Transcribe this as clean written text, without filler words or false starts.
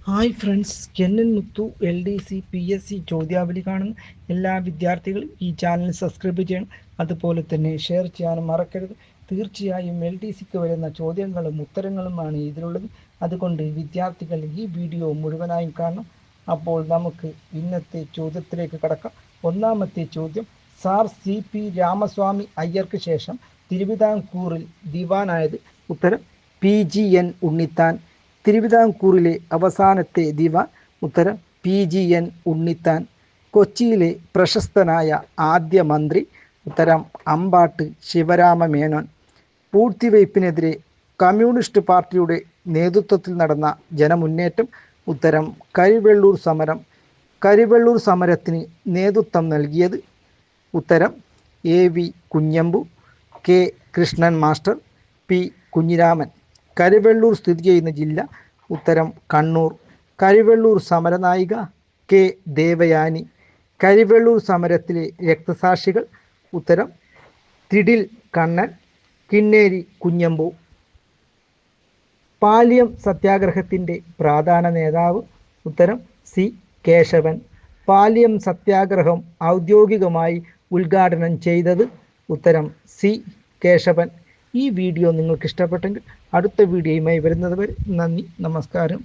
Hi friends, NN മുത്തു LDC PSC ചോദ്യാവലി കാണുന്ന എല്ലാ വിദ്യാർത്ഥികളും ഈ ചാനൽ സബ്സ്ക്രൈബ് ചെയ്യണം. അതുപോലെ തന്നെ ഷെയർ ചെയ്യാനും മറക്കരുത്. തീർച്ചയായും LDCക്ക് വരുന്ന ചോദ്യങ്ങളും ഉത്തരങ്ങളുമാണ് ഇതിലുള്ളത്. അതുകൊണ്ട് വിദ്യാർത്ഥികൾ ഈ വീഡിയോ മുഴുവനായും കാണണം. അപ്പോൾ നമുക്ക് ഇന്നത്തെ ചോദ്യത്തിലേക്ക് കടക്കാം. ഒന്നാമത്തെ ചോദ്യം, സാർ CP രാമസ്വാമി അയ്യർക്ക് ശേഷം തിരുവിതാംകൂറിൽ ദിവാനായത്? ഉത്തരം PGN ഉണ്ണിത്താൻ. തിരുവിതാംകൂറിലെ അവസാനത്തെ ദിവാൻ? ഉത്തരം PGN ഉണ്ണിത്താൻ. കൊച്ചിയിലെ പ്രശസ്തനായ ആദ്യ മന്ത്രി? ഉത്തരം അമ്പാട്ട് ശിവരാമ മേനോൻ. പൂഴ്ത്തിവയ്പ്പിനെതിരെ കമ്മ്യൂണിസ്റ്റ് പാർട്ടിയുടെ നേതൃത്വത്തിൽ നടന്ന ജനമുന്നേറ്റം? ഉത്തരം കരിവെള്ളൂർ സമരം. കരിവെള്ളൂർ സമരത്തിന് നേതൃത്വം നൽകിയത്? ഉത്തരം AV Kunhambu, K Krishnan master, P Kunhiraman. Karivellur സ്ഥിതി ചെയ്യുന്ന ജില്ല? ഉത്തരം കണ്ണൂർ. കരിവെള്ളൂർ സമരനായിക? K ദേവയാനി. കരിവെള്ളൂർ സമരത്തിലെ രക്തസാക്ഷികൾ? ഉത്തരം തിടിൽ കണ്ണൻ, കിന്നേരി കുഞ്ഞമ്പു. പാലിയം സത്യാഗ്രഹത്തിൻ്റെ പ്രധാന നേതാവ്? ഉത്തരം C കേശവൻ. പാലിയം സത്യാഗ്രഹം ഔദ്യോഗികമായി ഉദ്ഘാടനം ചെയ്തത്? ഉത്തരം C കേശവൻ. ഈ വീഡിയോ നിങ്ങൾക്ക് ഇഷ്ടപ്പെട്ടെങ്കിൽ അടുത്ത വീഡിയോയുമായി വരുന്നത് വരെ നന്ദി, നമസ്കാരം.